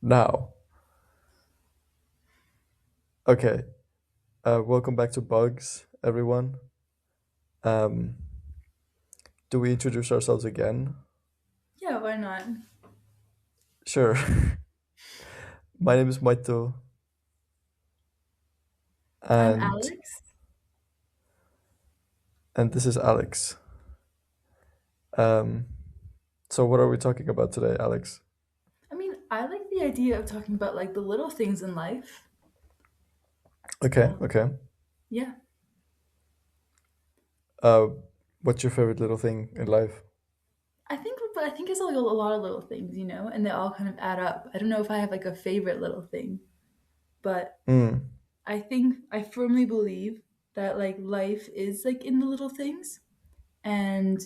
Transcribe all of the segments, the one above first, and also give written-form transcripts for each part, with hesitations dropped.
Now, okay. Welcome back to Bugs, everyone. Um, do we introduce ourselves again? Yeah, why not? Sure. My name is Maito, I'm and Alex. this is Alex. Um, so what are we talking about today, Alex? I like the idea of talking about like the little things in life. Okay, Um, okay. yeah, Uh, what's your favorite little thing in life? but I think it's like a lot of little things, and they all kind of add up. I don't know if I have like a favorite little thing, but Mm, I think I firmly believe that like life is like in the little things, and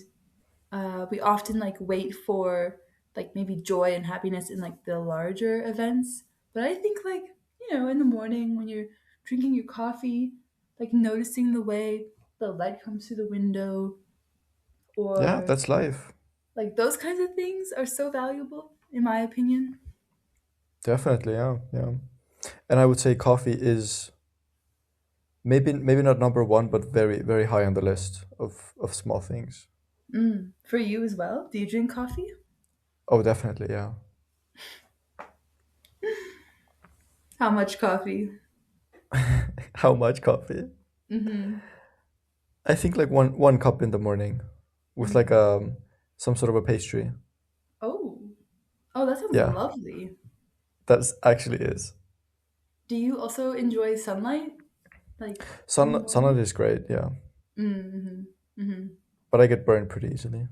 we often like wait for like maybe joy and happiness in like the larger events. But I think like in the morning when you're drinking your coffee, like noticing the way the light comes through the window, yeah, or that's life. like those kinds of things are so valuable in my opinion. Definitely, yeah, yeah. And I would say coffee is maybe not number one, but very, very high on the list of small things. For you as well, do you drink coffee? Oh, definitely, yeah. How much coffee? How much coffee? Mm-hmm. I think like one cup in the morning with like Mm. some sort of a pastry. Oh, oh, that sounds Yeah, lovely. that's actually is. Do you also enjoy sunlight, like in the Sunlight morning? is great, yeah, Mm-hmm. Mm-hmm. but I get burned pretty easily.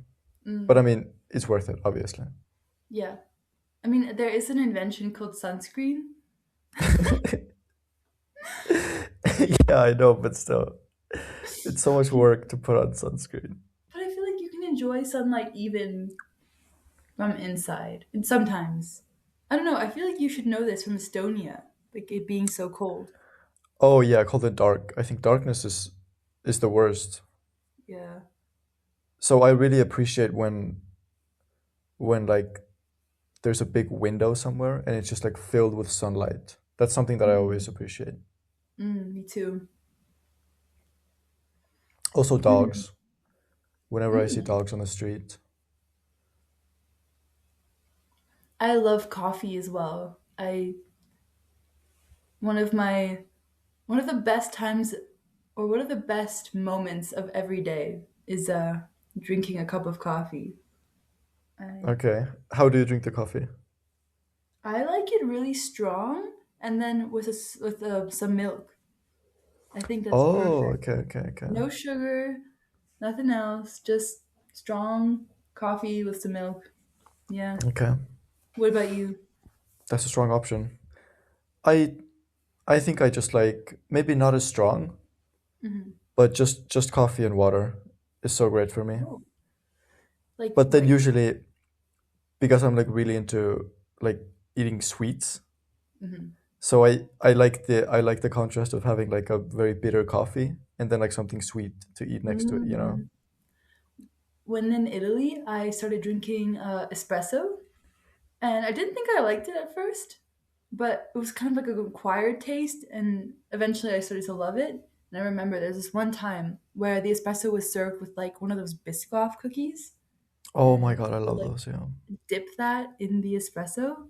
But I Mm. mean, it's worth it, obviously. Yeah. I mean, there is an invention called sunscreen, Yeah, I know, but still, it's so much work to put on sunscreen. but I feel like you can enjoy sunlight even from inside. And sometimes, I don't know, I feel like you should know this from Estonia, like it being so cold. Oh yeah, I call it dark. I think darkness is the worst. Yeah. So I really appreciate when like there's a big window somewhere and it's just like filled with sunlight. That's something that I always Mm. appreciate. Me too. Also Hmm. dogs. Whenever I see Mm. dogs on the street. I love coffee as well. I one of my one of the best times or one of the best moments of every day is drinking a cup of coffee. I Okay. How do you drink the coffee? I like it really strong, and then with some milk. I think that's Oh, perfect. okay, okay, okay. No sugar, nothing else, just strong coffee with some milk. Yeah. Okay. What about you? That's a strong option. I I think I just like maybe not as strong, Hmm. but just coffee and water is so great for me. Oh, like But then what? usually because I'm like really into like eating sweets, Hmm. so I like the contrast of having like a very bitter coffee and then like something sweet to eat next to it, you know? Mm. When in Italy, I started drinking espresso, and I didn't think I liked it at first, but it was kind of like a acquired taste, and eventually I started to love it. And I remember there's this one time where the espresso was served with like one of those Biscoff cookies, Oh my and God, I you love like those, yeah. dip that in the espresso.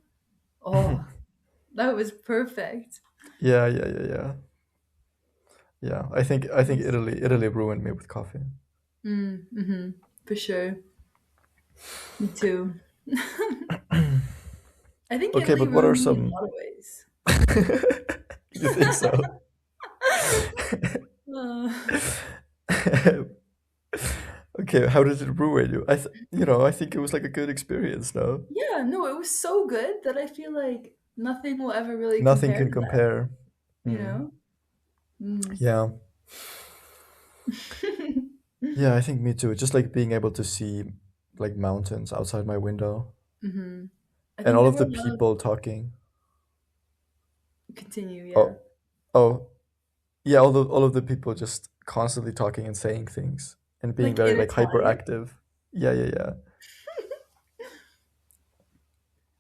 Oh, that was perfect. Yeah, yeah, yeah, yeah. Yeah, I think Italy ruined me with coffee. Mm-hmm. For sure. Me too. I think Okay, Italy but what are ruined me in a some? lot of ways. You think so? Uh, Okay, how did it ruin you? I think it was like a good experience. No, yeah, no, it was so good that I feel like nothing will ever really nothing compare can to that, compare. you Mm. know? Mm. Yeah, yeah, I think me too. Just like being able to see like mountains outside my window Hmm. I and think all there of were the a lot of people talking. continue, yeah. Oh, oh, yeah, all of the people just constantly talking and saying things and being Like very in like Italian. hyperactive. Yeah, yeah, yeah.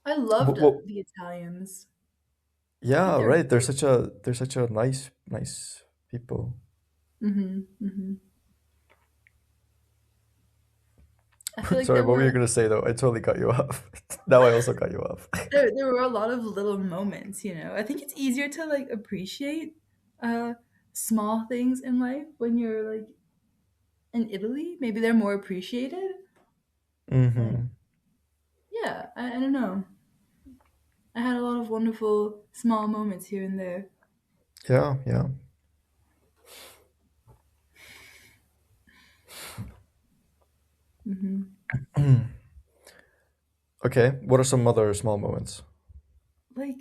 I loved What, the Italians. I think yeah, they're right. great. They're such a nice people. Hmm. I feel like Sorry, what were you gonna say though? I totally cut you off. Now I also cut you off. there were a lot of little moments, you know. I think it's easier to like appreciate uh small things in life when you're like in Italy. Maybe they're more appreciated. Like, Hmm. yeah, I don't know. I had a lot of wonderful small moments here and there. Yeah, yeah. Hmm. Okay. What are some other small moments? Like,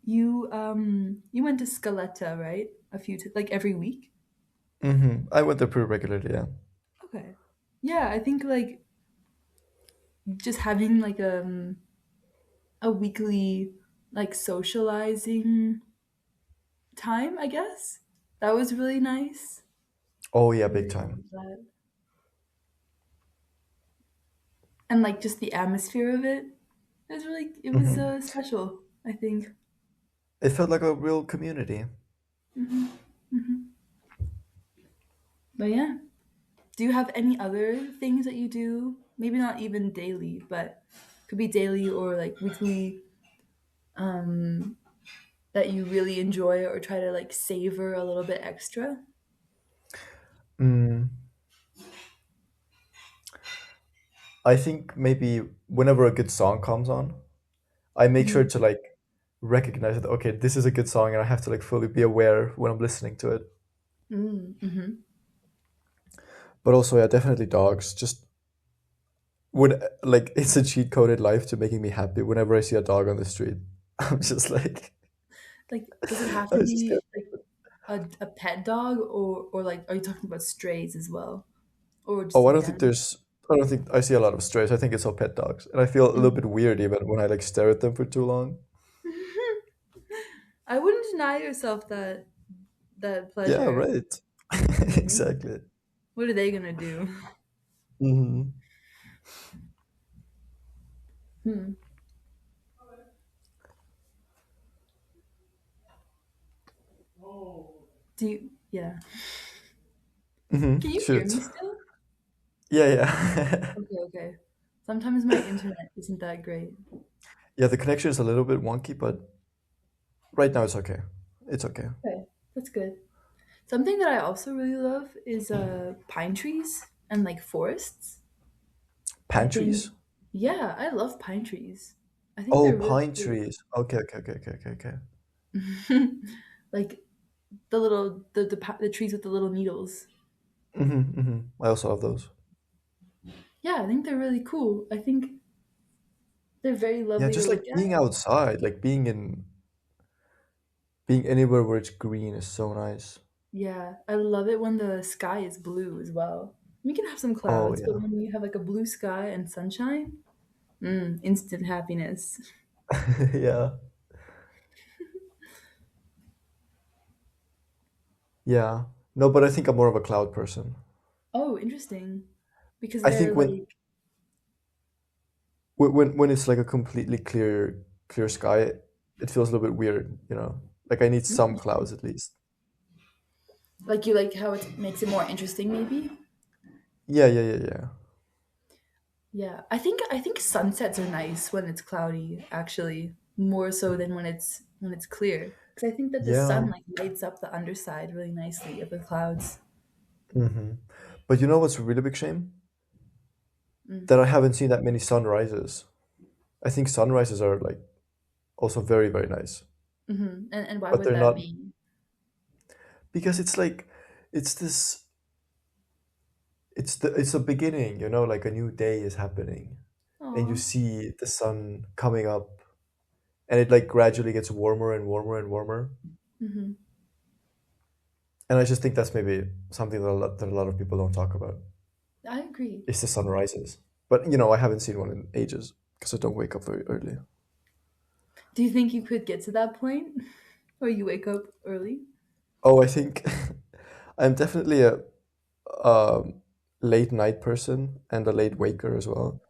you went to Scaletta, right? Like every week. I went there pretty regularly. Yeah. Okay. Yeah, I think like just having like a weekly like socializing time, I guess. That was really nice. Oh I yeah, big really time. loved that. And like just the atmosphere of it. It was Hmm. special, I think. It felt like a real community. Hmm. Hmm. But yeah. Do you have any other things that you do? Maybe not even daily, but could be daily or like weekly, um, that you really enjoy or try to like savor a little bit extra? Mm, I think maybe whenever a good song comes on, I make sure Hmm. to like recognize that okay, this is a good song, and I have to like fully be aware when I'm listening to it. Mm-hmm. But also, yeah, definitely dogs. Just when like it's a cheat code in life to making me happy. Whenever I see a dog on the street, I'm just like, Like, does it have I to just get. be like a pet dog or like are you talking about strays as well? Or just Oh, I in don't think general? there's. I don't think I see a lot of strays. I think it's all pet dogs, and I feel a little Mm. bit weird even when I like stare at them for too long. I wouldn't deny yourself that Yeah, pleasure. right. You know? Exactly. What are they gonna do? Hmm. Hmm. Do you, yeah. Can you hear Shoot. me still? Yeah, yeah. Okay, okay. Sometimes my internet isn't that great. Yeah, the connection is a little bit wonky, but right now it's okay. It's okay. Okay, that's good. Something that I also really love is pine trees and like forests. I think, Pantries? yeah, I love pine trees. I think Oh, they're really pine cool. trees. Okay, okay, okay, okay, okay, okay. Like the trees with the little needles. I also love those. Yeah, I think they're really cool. I think they're very Yeah, lovely to just look like being at. outside, like being anywhere where it's green is so nice. Yeah, I love it when the sky is blue as well. You can have some Oh clouds, but yeah. when you have like a blue sky and sunshine, instant happiness. Yeah. Yeah. No, but I think I'm more of a cloud person. Oh, interesting. Because I they're think like, when it's like a completely clear sky, it feels a little bit weird, you know. Like I need some interesting. clouds at least. Like you like how it makes it more interesting, maybe. Yeah, yeah, yeah, yeah. Yeah, I think sunsets are nice when it's cloudy, actually, more so than when it's clear. Because I think that the sun Yeah. like lights up the underside really nicely of the clouds. hmm But you know what's a really big shame? Mm. That I haven't seen that many sunrises. I think sunrises are like also very nice, And why but would they're that not be? because it's this it's a beginning, you know, like a new day is happening, and you Oh. see the sun coming up, and it like gradually gets warmer and warmer and warmer. Hmm. And I just think that's maybe something that a lot of people don't talk about. I agree. Is the sunrises, but you know, I haven't seen one in ages because I don't wake up very early. Do you think you could get to that point where you wake up early? Oh, I think I'm definitely a late night person and a late waker as well.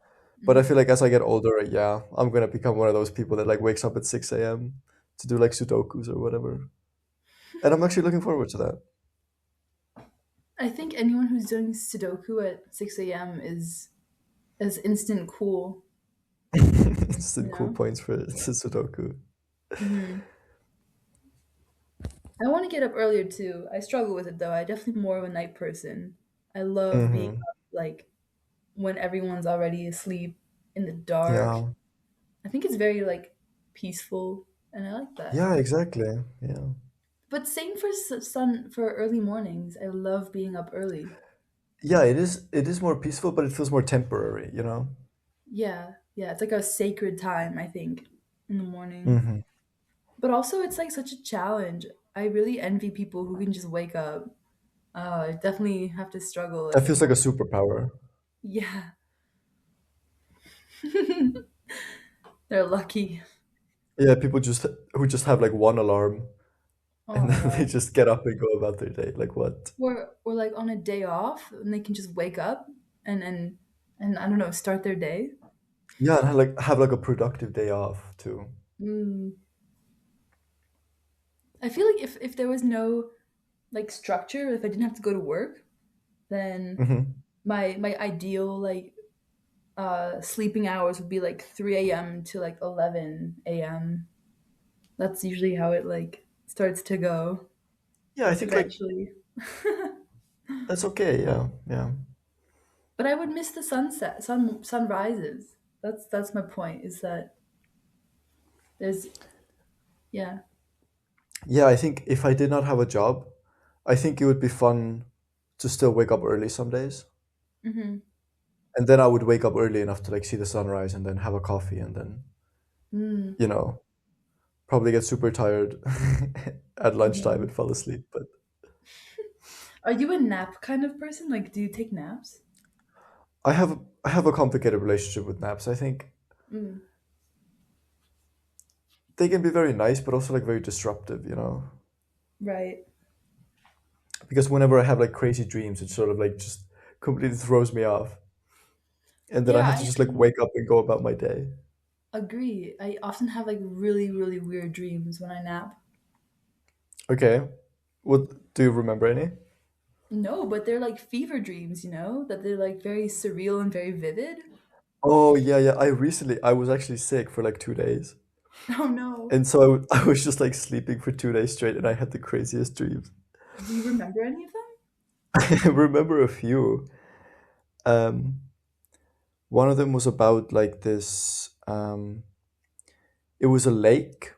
But I Hmm. feel like as I get older, yeah, I'm gonna become one of those people that like wakes up at 6 a.m. to do like Sudokus or whatever. And I'm actually looking forward to that. I think anyone who's doing Sudoku at 6 a.m. is instant cool, you Instant cool know? points for Sudoku. Hmm. I want to get up earlier too. I struggle with it though. I definitely more of a night person. I love being Hmm. up like when everyone's already asleep in the dark. Yeah. I think it's very like peaceful and I like that. Yeah, exactly. Yeah. But same for sun for early mornings. I love being up early. Yeah, it is more peaceful, but it feels more temporary, you know? Yeah, yeah, it's like a sacred time, I think, in the morning. Hmm. But also it's like such a challenge. I really envy people who can just wake up. I definitely have to struggle That like in feels the like a morning. superpower. Yeah. They're lucky. Yeah, people just who just have like one alarm Oh and my then they god. just get up and go about their day. Like what? Or like on a day off and they can just wake up and I don't know, start their day. Yeah, and have like a productive day off too. Mm. I feel like if there was no like structure, if I didn't have to go to work, then Hmm. my ideal like sleeping hours would be like 3 a.m. to like 11 a.m. That's usually how it like starts to go Yeah, I think like eventually. that's okay. Yeah, yeah. But I would miss the sunrises. That's my point. Is that there's yeah. Yeah, I think if I did not have a job, I think it would be fun to still wake up early some days. Hmm. And then I would wake up early enough to like see the sunrise and then have a coffee and then, Mm. you know, probably get super tired at lunchtime Hmm. and fall asleep. But Are you a nap kind of person? Like, do you take naps? I have a complicated relationship with naps. I think Mm. they can be very nice, but also like very disruptive, you know? Right. Because whenever I have like crazy dreams, it sort of like just completely throws me off. And then I Yeah, have I to just like wake up and go about my day. agree. I often have like really, really weird dreams when I nap. Okay. What do you remember any? No, but they're like fever dreams, you know? That they're like very surreal and very vivid. Oh yeah, yeah. I was actually sick for like 2 days. Oh no. And so I was just like sleeping for 2 days straight and I had the craziest dreams. Do you remember any of them? I remember a few. Um, One of them was about like this. It was a lake,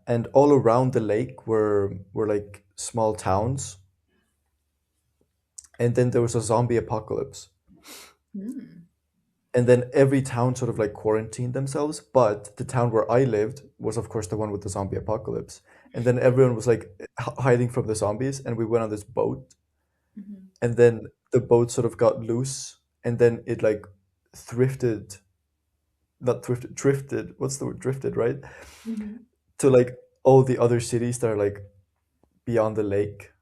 and all around the lake were like small towns, and then there was a zombie apocalypse, Hmm. and then every town sort of like quarantined themselves. But the town where I lived was, of course, the one with the zombie apocalypse, and then everyone was like hiding from the zombies, and we went on this boat, Hmm. and then the boat sort of got loose, and then it like thrifted, not thrifted, drifted. What's the word? Drifted, right? Hmm. To like all the other cities that are like beyond the lake,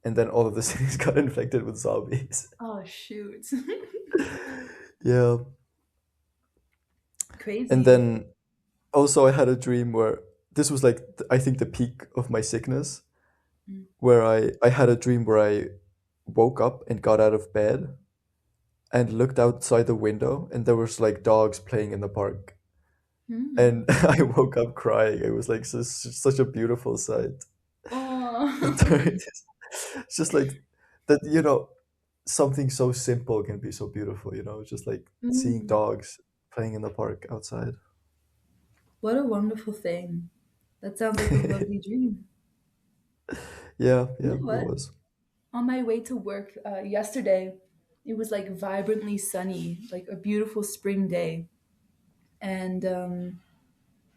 and then all of the cities got infected with zombies. Oh shoot. Yeah, and Crazy. then also I had a dream where this was like I think the peak of my sickness, where I had a dream where I woke up and got out of bed and looked outside the window and there was like dogs playing in the park. Hmm. And I woke up crying. It was like such a beautiful sight. Oh. It's just like that, something so simple can be so beautiful, just like seeing Mm. dogs playing in the park outside. What a wonderful thing. That sounds like a lovely dream. Yeah, You yeah, know it what? was. On my way to work yesterday, it was like vibrantly sunny, like a beautiful spring day. And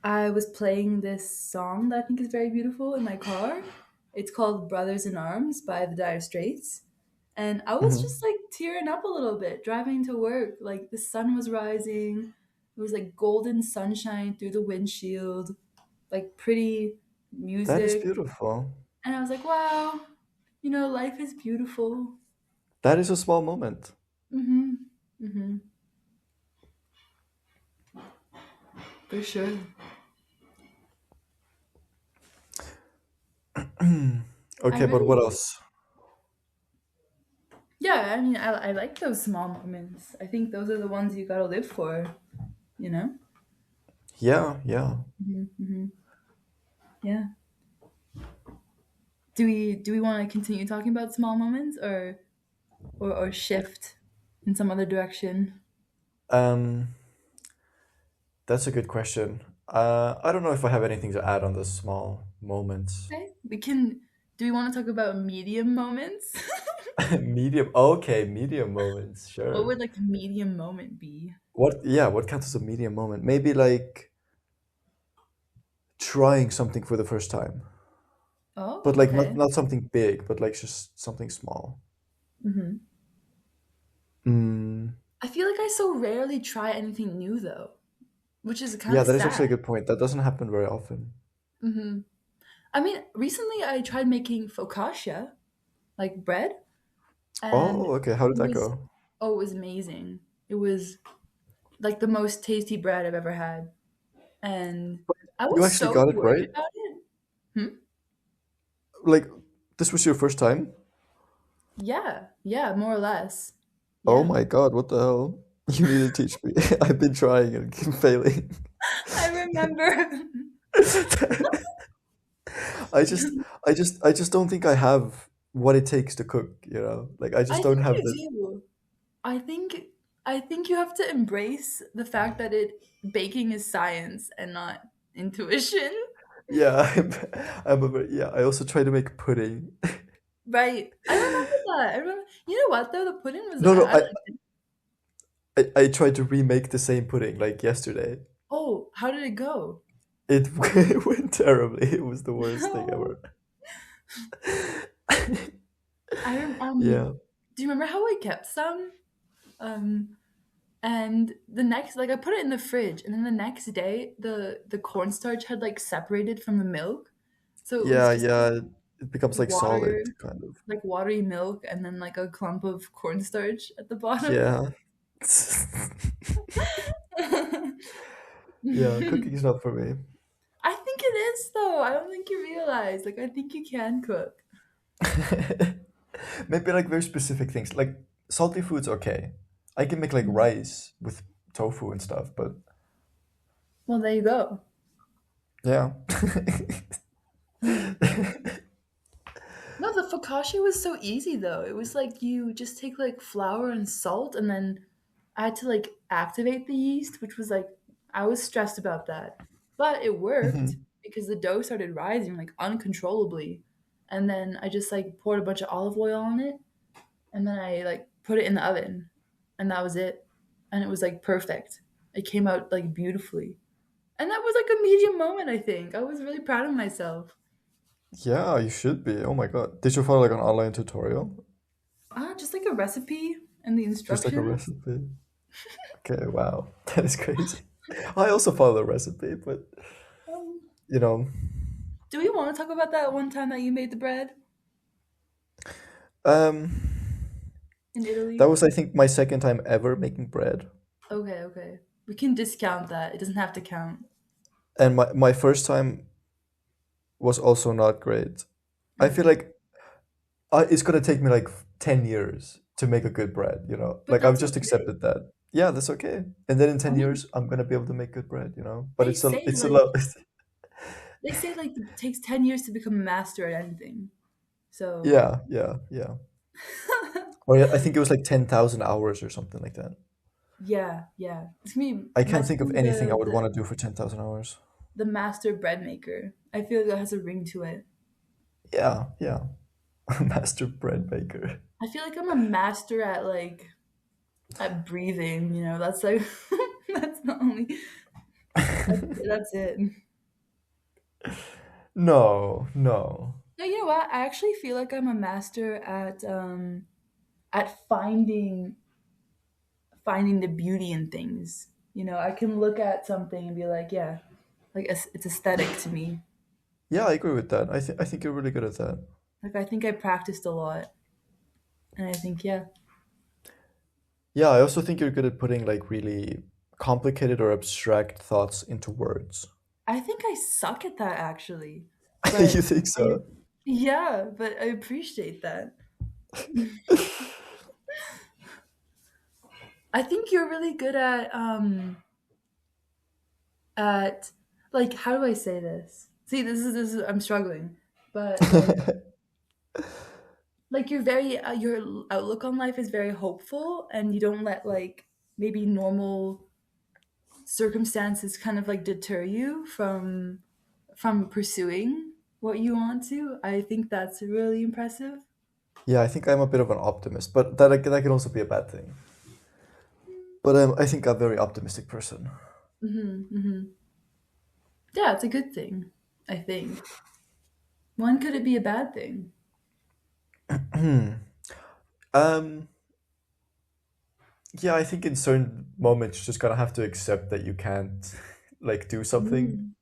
I was playing this song that I think is very beautiful in my car. It's called Brothers in Arms by the Dire Straits. And I was Hmm. just like tearing up a little bit driving to work. Like the sun was rising. It was like golden sunshine through the windshield, like pretty That is music. beautiful. And I was like, wow, life is beautiful. That is a small moment. Mm-hmm. Mm-hmm. For sure. I Okay, but what really, else? yeah, I mean, I like those small moments. I think those are the ones you gotta live for, you know? Yeah, yeah. Hmm. Yeah. Do we want to continue talking about small moments, or shift in some other direction? Um, that's a good question. I don't know if I have anything to add on the small moments. Okay. We can. Do we want to talk about medium moments? Medium. Okay, medium moments. What Sure. would like a medium moment be? What? Yeah. What counts as a medium moment? Maybe like trying something for the first time, Oh, but like not okay. not something big, but like just something small. Hmm. Mm, I feel like I so rarely try anything new though, which is kind yeah, of that is sad. actually a good point. That doesn't happen very often. Hmm. I mean, recently I tried making focaccia, like bread, and Oh, okay. How did it that was go? oh, it was amazing. It was like the most tasty bread I've ever had, and I You was actually so got it worried right? about it. Hmm? Like, this was your first time? Yeah, yeah, more or less. Oh Yeah. my God, what the hell? You need to teach me. I've been trying and keep failing. I remember. I just, I just don't think I have what it takes to cook, you know? Like, I just I don't think have you the, do. I think I think you have to embrace the fact that it baking is science and not intuition. yeah, yeah, I also try to make pudding. Right. I remember that. I remember. You know what though? The pudding was No, no, I liked it. I tried to remake the same pudding like yesterday. Oh, how did it go? It, it went terribly. It was the worst thing No. ever. Yeah. Do you remember how I kept some? Um and the next like I put it in the fridge and then the next day the cornstarch had like separated from the milk. So it was Yeah, just yeah. It becomes like solid, water, kind of. like watery milk and then like a clump of cornstarch at the bottom. Yeah. Yeah, cooking is not for me. I think it is though. I don't think you realize. Like I think you can cook. Maybe like very specific things. Like salty food's okay. I can make like Mm. rice with tofu and stuff, but Well, there you go. yeah. Mm. No, the focaccia was so easy though. It was like you just take like flour and salt and then I had to like activate the yeast, which was like I was stressed about that. But it worked Mhm. because the dough started rising like uncontrollably. And then I just like poured a bunch of olive oil on it and then I like put it in the oven and that was it. And it was like perfect. It came out like beautifully. And that was like a medium moment, I think. I was really proud of myself. Yeah, you should be. Oh my God. Did you follow like an online tutorial? Just like a recipe and the Just like a instructions. recipe? Okay, wow. That is crazy. I also follow the recipe, but Um, you know, do we want to talk about that one time that you made the bread um, in that Italy? was I think my second time ever making bread. Okay, okay. We can discount that. It doesn't have to count. And my first time was also not great. I feel Okay. like it's gonna take me like 10 years to make a good bread, you know? But Like I've that's just okay. accepted that. Yeah, that's okay. And then in I 10 mean, years, I'm gonna be able to make good bread, you know? But they say it's a like lot. they say like it takes 10 years to become a master at anything. So, Yeah, yeah, yeah. Or yeah, I think it was like 10,000 hours or something like that. yeah, yeah. It's gonna be I can't let's think of be anything I would want to do for 10,000 hours. the master bread maker. I feel like that has a ring to it. Yeah, yeah. Master bread maker. I feel like I'm a master at like at breathing, you know. That's like that's the only that's it. No, no. No, you know what? I actually feel like I'm a master at finding the beauty in things. You know, I can look at something and be like, yeah, like it's aesthetic to me. Yeah, I agree with that. I think you're really good at that. Like I think I practiced a lot, and I think yeah, Yeah, I also think you're good at putting like really complicated or abstract thoughts into words. I think I suck at that actually. You But think I so? yeah, but I appreciate that. I think you're really good at like how do I say this? See, this is I'm struggling. But like you're very your outlook on life is very hopeful and you don't let like maybe normal circumstances kind of like deter you from pursuing what you want to. I think that's really impressive. Yeah, I think I'm a bit of an optimist, but that can also be a bad thing. But I think I'm a very optimistic person. Yeah, it's a good thing, I think. When could it be a bad thing? Um, yeah, I think in certain moments you just gotta have to accept that you can't like do something Mm.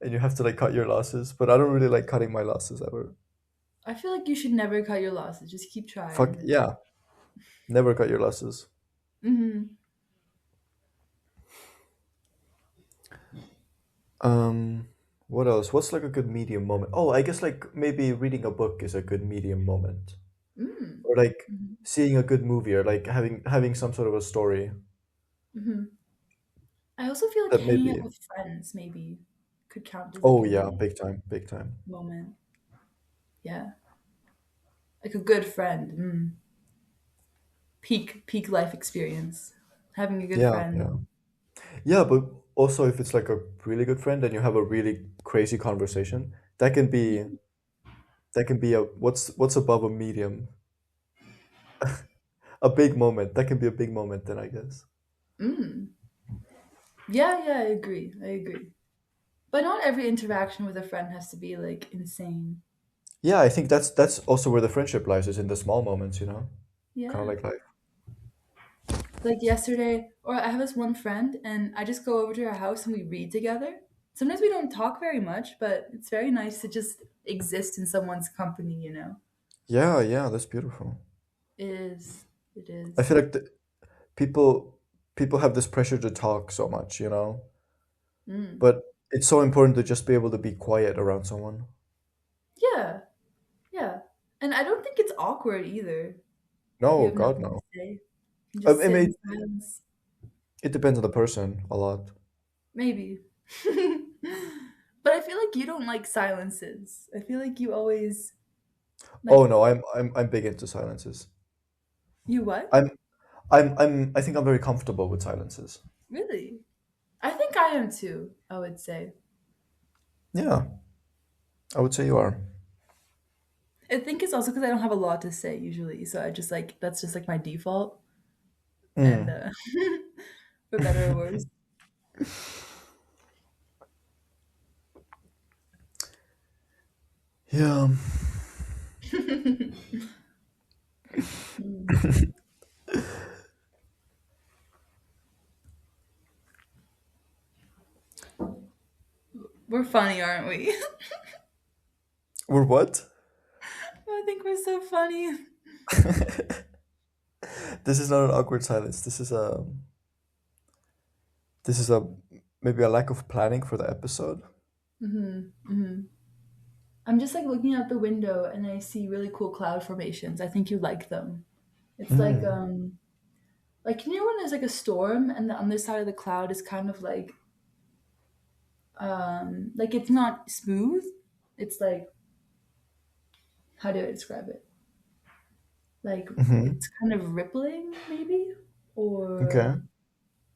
and you have to like cut your losses. But I don't really like cutting my losses ever. I feel like you should never cut your losses. Just keep Fuck trying. yeah, never cut your losses. Hmm. Um, what else? What's like a good medium moment? Oh, I guess like maybe reading a book is a good medium moment, Mm. or like Hmm. seeing a good movie, or like having some sort of a story Hmm. I also feel like that hanging maybe. out with friends maybe could count as like Oh a yeah, mini big time, big time. moment. Yeah, like a good friend. Mm. Peak life experience. Having a good Yeah, yeah, friend. yeah. But also, if it's like a really good friend and you have a really crazy conversation, that can be a what's above a medium, a big moment. That can be a big moment then, I guess. Mm. Yeah, yeah, I agree. I agree. But not every interaction with a friend has to be like insane. Yeah, I think that's also where the friendship lies, is in the small moments, kind of Yeah. like life. Like yesterday, or I have this one friend, and I just go over to her house and we read together. Sometimes we don't talk very much, but it's very nice to just exist in someone's company, you know? Yeah, yeah, that's beautiful. It is. It I is. feel like people have this pressure to talk so much, Mm. but it's so important to just be able to be quiet around someone. Yeah. Yeah. And I don't think it's awkward either if you No, have God, nothing no. to say. You I, just I sit in mean, silence. it depends on the person a lot. Maybe. But I feel like you don't like silences. I feel like you always Oh like no, I'm big into silences. you what? I'm I think I'm very comfortable with silences. Really? I think I am too, I would say. Yeah, I would say you are. I think it's also because I don't have a lot to say usually, so I just like that's just like my default, and Mm. for better or worse. Yeah. Mm. We're funny, aren't we? We're what? I think we're so funny. This is not an awkward silence. This is a maybe a lack of planning for the episode. Hmm. Hmm. I'm just like looking out the window and I see really cool cloud formations. I think you like them. It's Mm. like you know when there's like a storm and the underside of the cloud is kind of like it's not smooth. It's like how do I describe it? Like Hmm. it's kind of rippling maybe, Okay. or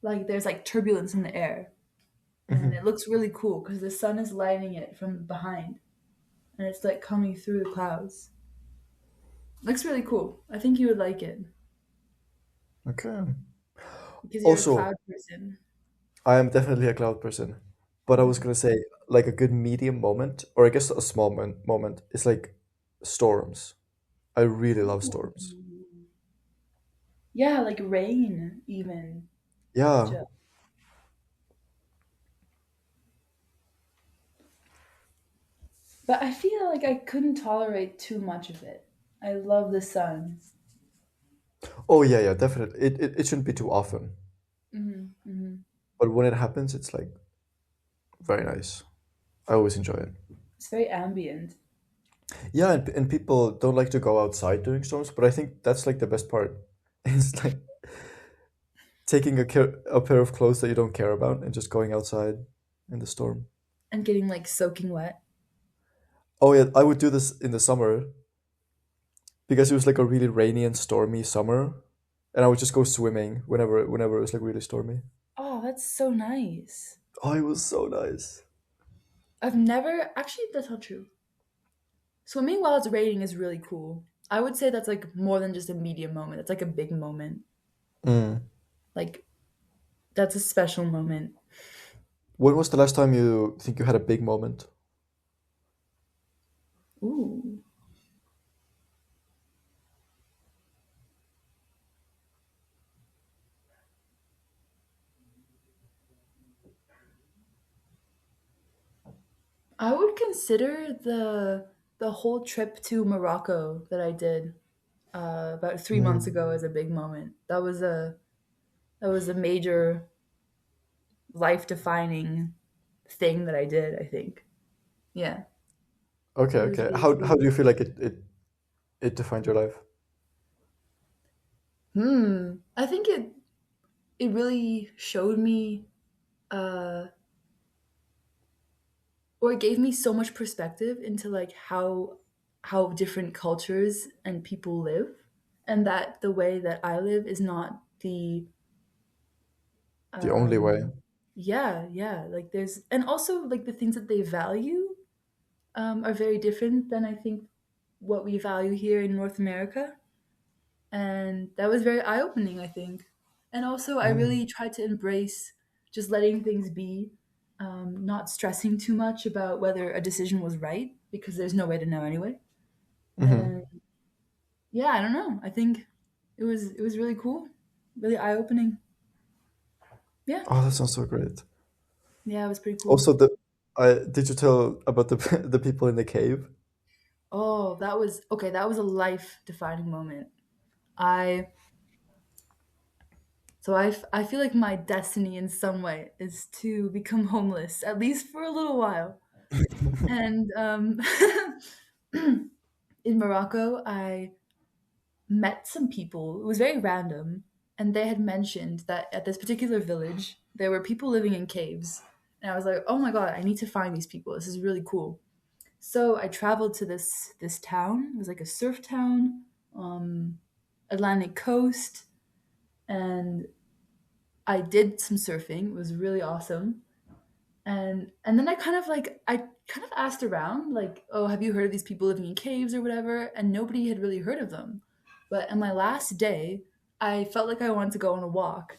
like there's like turbulence in the air and it Hmm. looks really cool because the sun is lighting it from behind and it's like coming through the clouds. Looks really cool. I think you would like it Okay. because you're a Also, cloud person. I am definitely a cloud person, but I was Mhm. gonna say like a good medium moment, or I guess a small moment, is like storms. I really love storms. Yeah, like rain even. Yeah. Ju- But I feel like I couldn't tolerate too much of it. I love the sun. Oh yeah, yeah, definitely. It shouldn't be too often. Hmm. Hmm. but when it happens, it's like very nice. I always enjoy it. It's very ambient. Yeah, and people don't like to go outside during storms, but I think that's like the best part. It's like taking a pair of clothes that you don't care about and just going outside in the storm. And getting like soaking wet. Oh yeah, I would do this in the summer because it was like a really rainy and stormy summer, and I would just go swimming whenever it was like really stormy. Oh, that's so nice. Oh, it was so nice. I've never actually. That's not true. Swimming while it's raining is really cool. I would say that's like more than just a medium moment. That's like a big moment. Mm. Like that's a special moment. When was the last time you think you had a big moment? Ooh. I would consider the whole trip to Morocco that I did about 3 months Mm. ago as a big moment. That was a major life defining thing that I did. I think. Yeah, Okay, it was okay. really How do cool. you feel like it defined your life? I think it really showed me, uh, or it gave me so much perspective into like how different cultures and people live, and that the way that I live is not the The only way. yeah, yeah, like there's, and also like the things that they value are very different than I think what we value here in North America. And that was very eye opening, I think. And also, I Mm. really tried to embrace just letting things be, not stressing too much about whether a decision was right because there's no way to know anyway. Hmm. And yeah, I don't know. I think it was really cool, really eye opening. Yeah, Oh, that sounds so great. yeah, it was pretty cool. Also, the I did you tell about the the people in the cave? Oh, that was okay. That was a life defining moment. I I feel like my destiny in some way is to become homeless at least for a little while. And in Morocco, I met some people. It was very random, and they had mentioned that at this particular village there were people living in caves. And I was like, "Oh my god, I need to find these people. This is really cool." So I traveled to this town. It was like a surf town, Atlantic coast, and I did some surfing. It was really awesome. And then I kind of asked around like, "Oh, have you heard of these people living in caves or whatever?" And nobody had really heard of them. But on my last day, I felt like I wanted to go on a walk,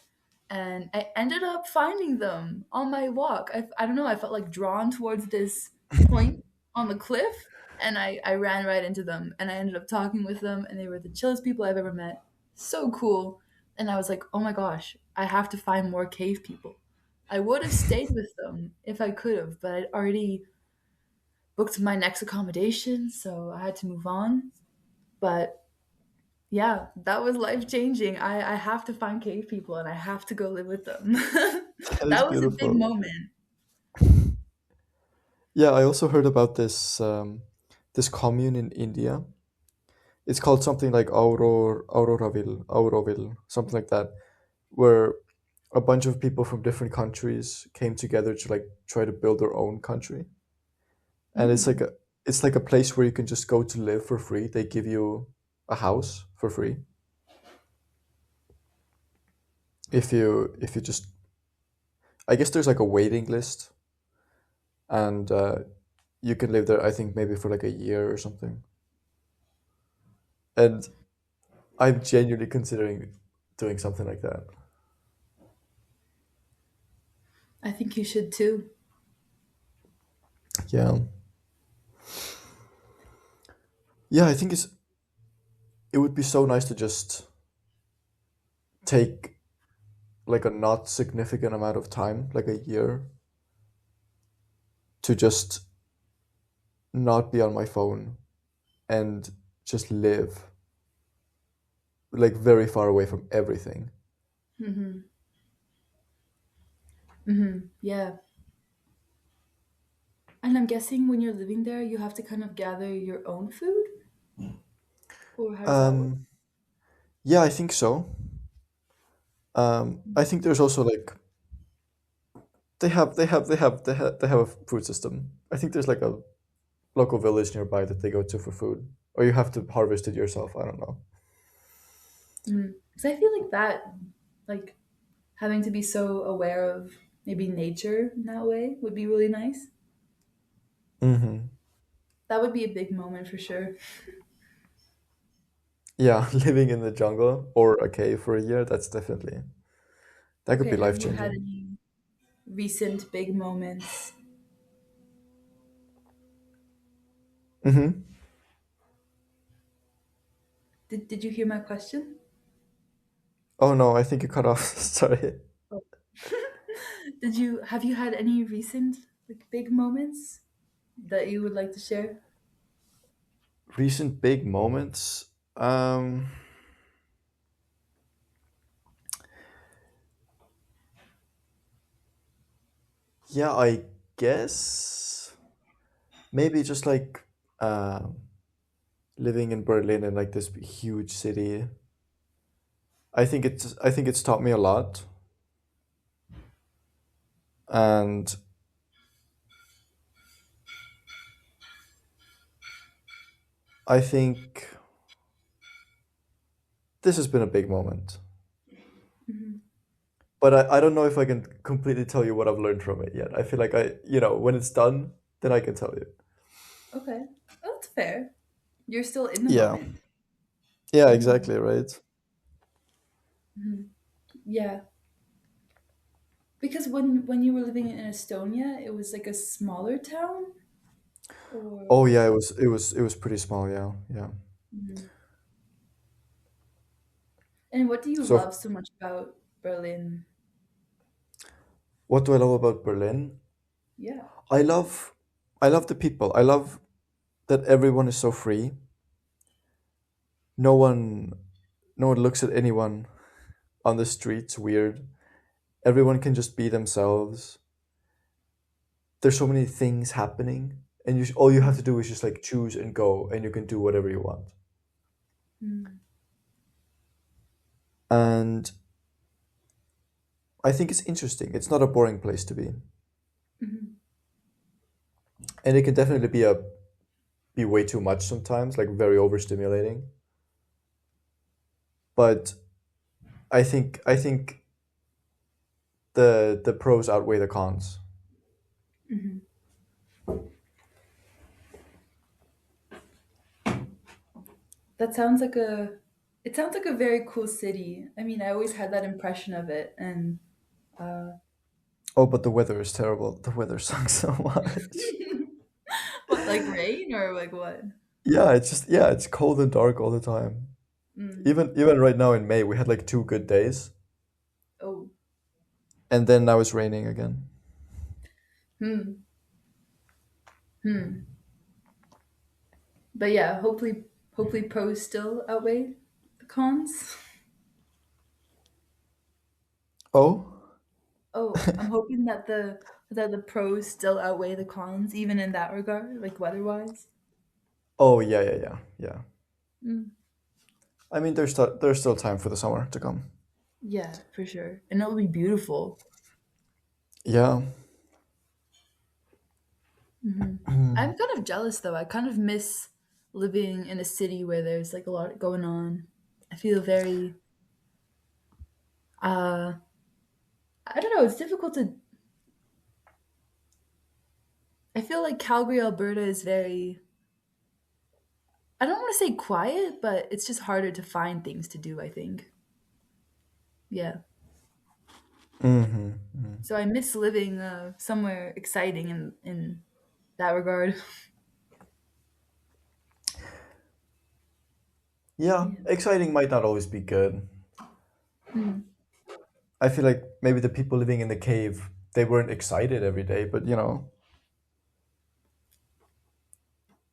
and I ended up finding them on my walk. I don't know, I felt like drawn towards this point on the cliff, and I ran right into them, and I ended up talking with them, and they were the chillest people I've ever met. So cool. And I was like, "Oh my gosh, I have to find more cave people." I would have stayed with them if I could have, but I'd already booked my next accommodation, so I had to move on. But yeah, that was life changing. I have to find cave people and I have to go live with them. That is That was a big beautiful. moment. Yeah, I also heard about this commune in India. It's called something like Auroville, something like that, where a bunch of people from different countries came together to like try to build their own country. And Mm. it's like a place where you can just go to live for free. They give you a house for free if you just, I guess there's like a waiting list, and you can live there. I think maybe for like a year or something. And I'm genuinely considering doing something like that. I think you should too. Yeah, yeah. I think it would be so nice to just take like a not significant amount of time, like a year, to just not be on my phone and just live like very far away from everything. Hmm. Yeah. And I'm guessing when you're living there, you have to kind of gather your own food, or how does that work? Um, yeah, I think so. I think there's also like they have a food system. I think there's like a local village nearby that they go to for food, or you have to harvest it yourself. I don't know. Because I feel like that, like having to be so aware of maybe nature in that way would be really nice. Hmm. That would be a big moment for sure. Yeah, living in the jungle or a cave for a year, that's definitely that could be Okay, have life you had changing. any recent big moments? Hmm. Did you hear my question? Oh no, I think you cut off. Sorry. Oh. Did you have you had any recent like big moments that you would like to share? Recent big moments. Um, yeah, I guess maybe just like living in Berlin in like this huge city. I think it's taught me a lot, and I think this has been a big moment. But I don't know if I can completely tell you what I've learned from it yet. I feel like when it's done, then I can tell you. Okay, oh, that's fair. You're still in the Yeah. moment. Yeah, exactly, right. Yeah, because when you were living in Estonia, it was like a smaller town, Oh or yeah, it was pretty small, yeah. Yeah. and what do you So love so much about Berlin? what do I love about Berlin? Yeah. I love I love the people. I love that everyone is so free. No one no one looks at anyone on the streets weird. Everyone can just be themselves. There's so many things happening, and all you have to do is just like choose and go, and you can do whatever you want. Mm. And I think it's interesting. It's not a boring place to be, and it can definitely be way too much sometimes, like very overstimulating. But I think the pros outweigh the cons. That sounds like a it sounds like a very cool city. I mean, I always had that impression of it, and uh, Oh, but the weather is terrible. The weather sucks so much. what, like rain or like what? It's cold and dark all the time. Mm. Even right now in May, we had like 2 good days, Oh, and then now it's raining again. hmm, hmm. But yeah, hopefully pros still outweigh the cons. Oh, Oh, I'm hoping that the pros still outweigh the cons, even in that regard, like weather-wise. oh yeah. Mm. I mean, there's still time for the summer to come. Yeah, for sure, and it'll be beautiful. Yeah. I'm kind of jealous though. I kind of miss living in a city where there's like a lot going on. I feel very uh I don't know, it's difficult to I feel like Calgary, Alberta is very I don't want to say quiet, but it's just harder to find things to do, I think. Yeah. Hmm. So I miss living somewhere exciting in that regard. Yeah, Yeah. exciting might not always be good. Mm. I feel like maybe the people living in the cave, they weren't excited every day, but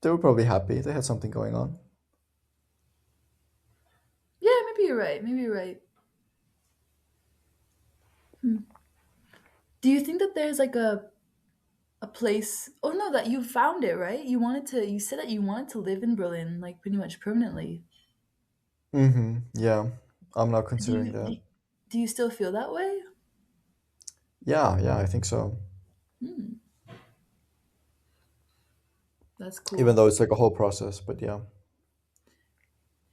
they were probably happy. They had something going on. Yeah, maybe you're right. Maybe you're right. Do you think that there's like a place? Oh no, that you found it, right? You wanted to. You said that you wanted to live in Berlin, like pretty much permanently. Yeah, I'm now Do considering you that. do you still feel that way? Yeah, I think so. Hmm, that's Even cool. though it's like a whole process, but yeah.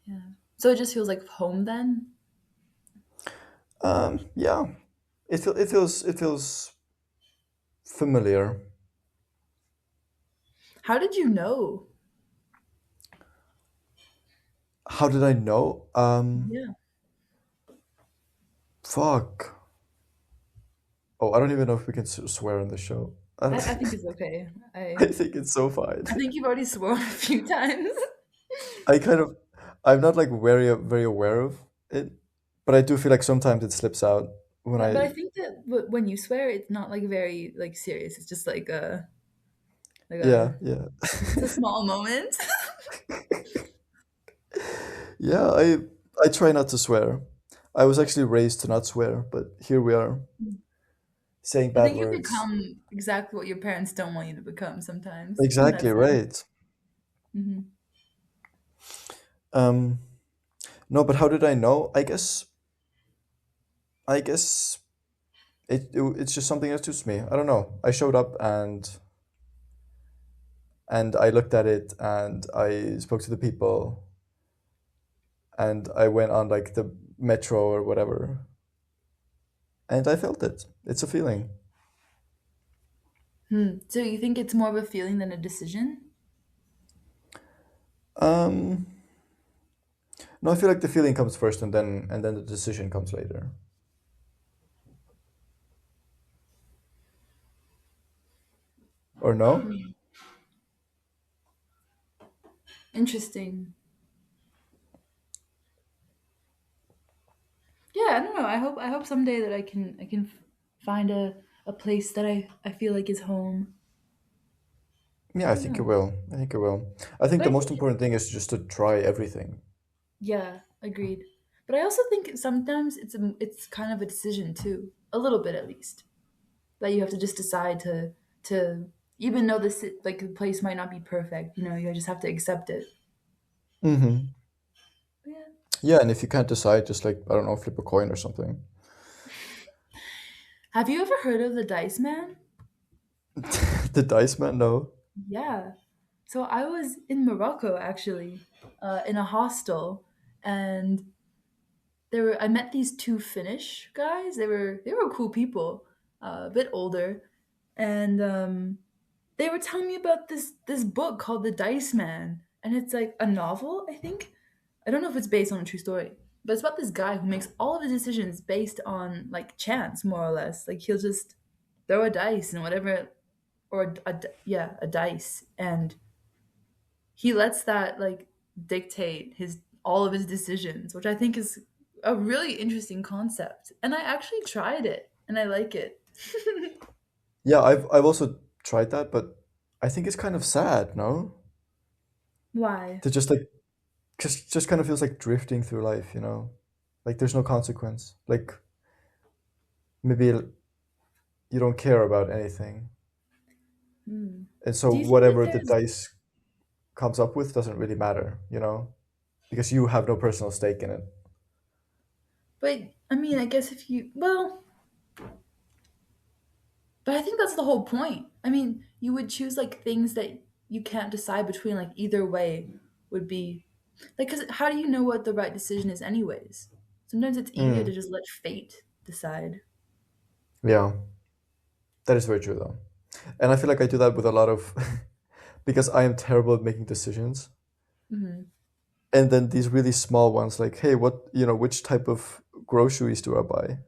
Yeah. So it just feels like home then. Yeah. It feels familiar. How did you know? How did I know? Yeah. Fuck. Oh, I don't even know if we can swear on the show. I think it's okay. I think it's so fine. I think you've already sworn a few times. I kind of, I'm not like very aware of it, but I do feel like sometimes it slips out when But I I, think that when you swear, it's not like very like serious. It's just like yeah, a yeah, it's a small moment. yeah. I try not to swear. I was actually raised to not swear, but here we are saying I bad think you words. become exactly what your parents don't want you to become sometimes in that Exactly sense. right. Hmm. Um, no, but how did I know? I guess it's just something that suits me. I don't know. I showed up and I looked at it and I spoke to the people and I went on like the metro or whatever and I felt it. It's a feeling. Hmm. So you think it's more of a feeling than a decision? Um, no, I feel like the feeling comes first and then the decision comes later. Or no? Interesting. Yeah, I don't know. I hope someday that I can find a place that I feel like is home. Yeah, I I don't think it know. will. I think it will. I think But the I most think important thing is just to try everything. yeah, agreed. But I also think sometimes it's kind of a decision too, a little bit at least, that you have to just decide to even though like the place might not be perfect, you just have to accept it. Mm-hmm. But yeah. Yeah, and if you can't decide, just like, I don't know, flip a coin or something. Have you ever heard of the Dice Man? The dice man, no. Yeah. So I was in Morocco actually, in a hostel, and I met these two Finnish guys. They were cool people, a bit older, and they were telling me about this book called The Dice Man, and it's like a novel, I think. I don't know if it's based on a true story, but it's about this guy who makes all of his decisions based on like chance, more or less. Like he'll just throw a dice and whatever, or yeah, a dice, and he lets that like dictate his all of his decisions, which I think is a really interesting concept. And I actually tried it, and I like it. Yeah, I've also tried that, but I think it's kind of sad, no? Why? To just like just kind of feels like drifting through life, you know? Like there's no consequence. Like maybe you don't care about anything. Hmm. And so Do you think that whatever the there's dice comes up with doesn't really matter, you know? Because you have no personal stake in it. But I mean, I guess if you well, but I think that's the whole point. I mean, you would choose like things that you can't decide between. Like either way would be like, because how do you know what the right decision is, anyways? Sometimes it's easier Mm, to just let fate decide. yeah, that is very true though. And I feel like I do that with a lot of because I am terrible at making decisions. Hmm. And then these really small ones like, hey, which type of groceries do I buy?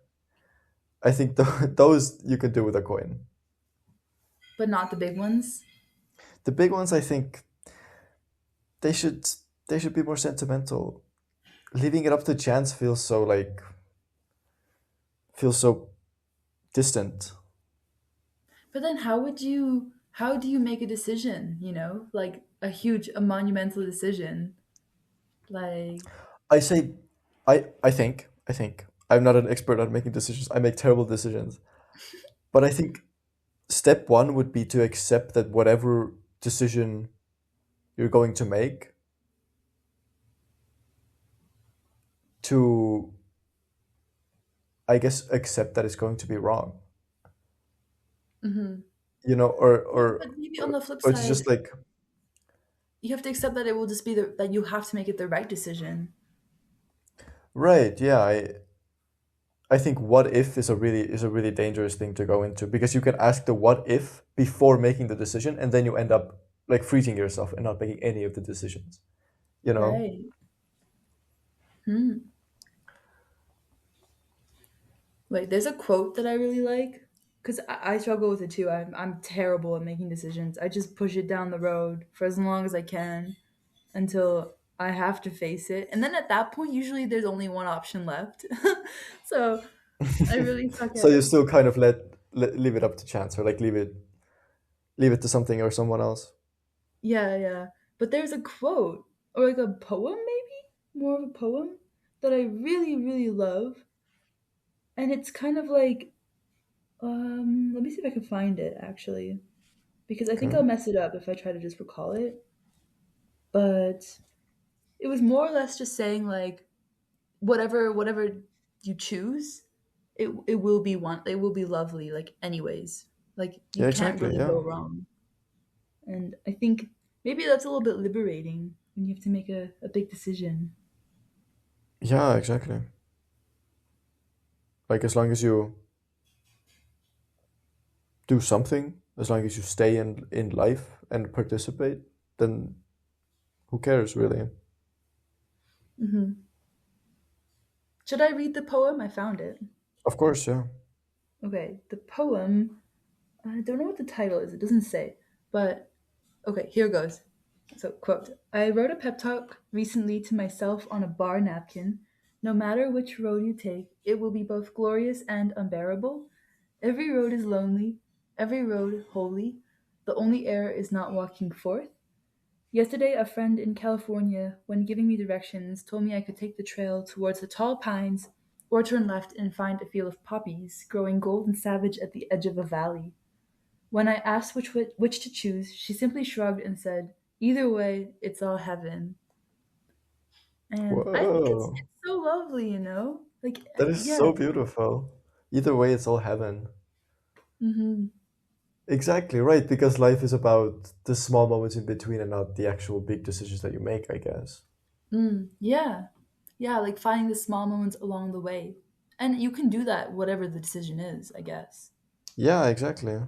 I think those you can do with a coin. But not the big ones. The big ones, I think they should they should be more sentimental. Leaving it up to chance feels so distant. But then how do you make a decision, like a monumental decision? Like, I say, I think I'm not an expert at making decisions. I make terrible decisions. But I think step one would be to accept that whatever decision you're going to make, to, I guess, accept that it's going to be wrong, Hmm. or Yeah, but maybe on the flip or to just side, like, you have to accept that it will just be that you have to make it the right decision. right, yeah, I think what if is a really dangerous thing to go into, because you can ask the what if before making the decision, and then you end up like freezing yourself and not making any of the decisions, you know? Right. Hmm. Wait, there's a quote that I really like because I struggle with it too. I'm terrible at making decisions. I just push it down the road for as long as I can until I have to face it, and then at that point, usually there's only one option left. So I really suck So you at. still kind of leave it up to chance, or like leave it to something or someone else. Yeah, yeah. But there's a quote or like a poem, maybe more of a poem that I really, really love, and it's kind of like let me see if I can find it actually because I think Okay. I'll mess it up if I try to just recall it. But it was more or less just saying like whatever you choose, it will be one it will be lovely like anyways. Like you Yeah, can't exactly. really Yeah. go wrong. And I think maybe that's a little bit liberating when you have to make a big decision. Yeah, exactly. Like, as long as you do something, as long as you stay in life and participate, then who cares really? Hmm. Should I read the poem? I found it. Of course, yeah. Okay, the poem, I don't know what the title is, it doesn't say. But okay, here goes. So, quote I wrote a pep talk recently to myself on a bar napkin. No matter which road you take, it will be both glorious and unbearable. Every road is lonely, every road holy. The only error is not walking forth. Yesterday, a friend in California, when giving me directions, told me I could take the trail towards the tall pines or turn left and find a field of poppies growing gold and savage at the edge of a valley. When I asked which to choose, she simply shrugged and said, "Either way, it's all heaven." And I think Whoa. it's so lovely, you know? Like, That is yeah. so beautiful. Either way, it's all heaven. Hmm. Exactly right, because life is about the small moments in between and not the actual big decisions that you make, I guess. Yeah. Yeah, like finding the small moments along the way. And you can do that whatever the decision is, I guess. Yeah, exactly.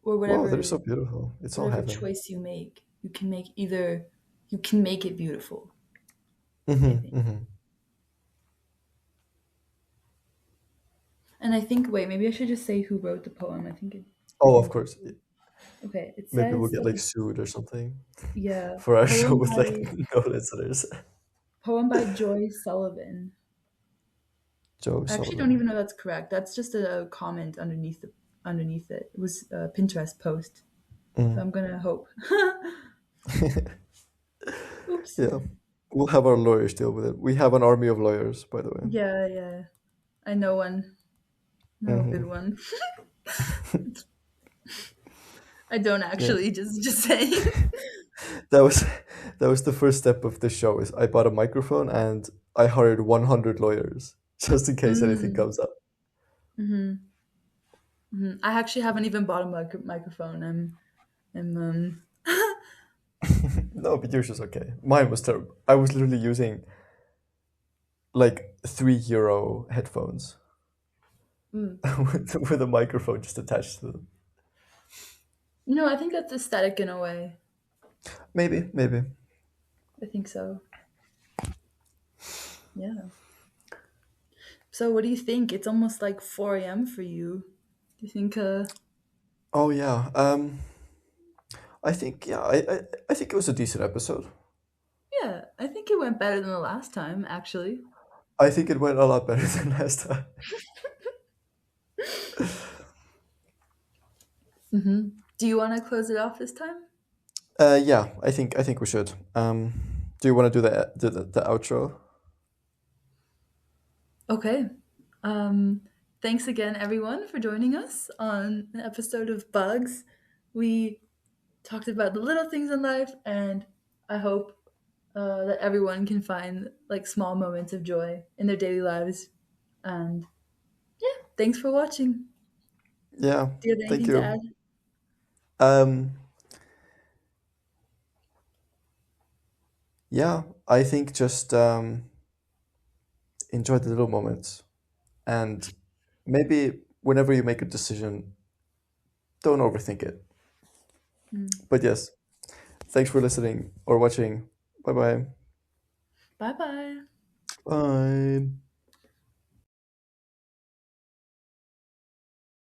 Or Whoa, that whatever is so beautiful. It's all whatever heaven. choice you make. You can make it beautiful, I Hmm, think. hmm. And I think wait, maybe I should just say who wrote the poem. I Oh, of think course. okay, it Maybe we'll says get that like sued or something yeah, for our show with like no listeners. poem by Joy Sullivan. Joe I actually don't Sullivan. even know that's correct. That's just a comment underneath it. It was a Pinterest post. So Mm. I'm gonna hope. Oops. Yeah. We'll have our lawyers deal with it. We have an army of lawyers, by the way. Yeah, yeah. I know one. No, a good Hmm. one. I don't Yeah. actually just saying. That was that was the first step of the show. Is I bought a microphone and I hired 100 lawyers just in case anything Mm. comes up. Hmm. Hmm. I actually haven't even bought a microphone. I'm No, but yours is okay. Mine was terrible. I was literally using like €3 headphones mm. with a microphone just attached to them. No, I think that's aesthetic in a way. Maybe, maybe. I think so. Yeah. So what do you think? It's almost like 4 a.m. for you. Do you think Oh yeah. I think yeah. I think it was a decent episode. yeah, I think it went better than the last time, actually. I think it went a lot better than last time. Do you want to close it off this time? Yeah, I think we should. Do you want to do the outro? Okay. Um, thanks again, everyone, for joining us on an episode of Bugs. We talked about the little things in life, and I hope that everyone can find like small moments of joy in their daily lives. And yeah, thanks for watching. Yeah, Do you have thank anything to you. add? Um, yeah, I think just enjoy the little moments, and maybe whenever you make a decision, don't overthink it. But yes, thanks for listening or watching. Bye bye. Bye bye. Bye.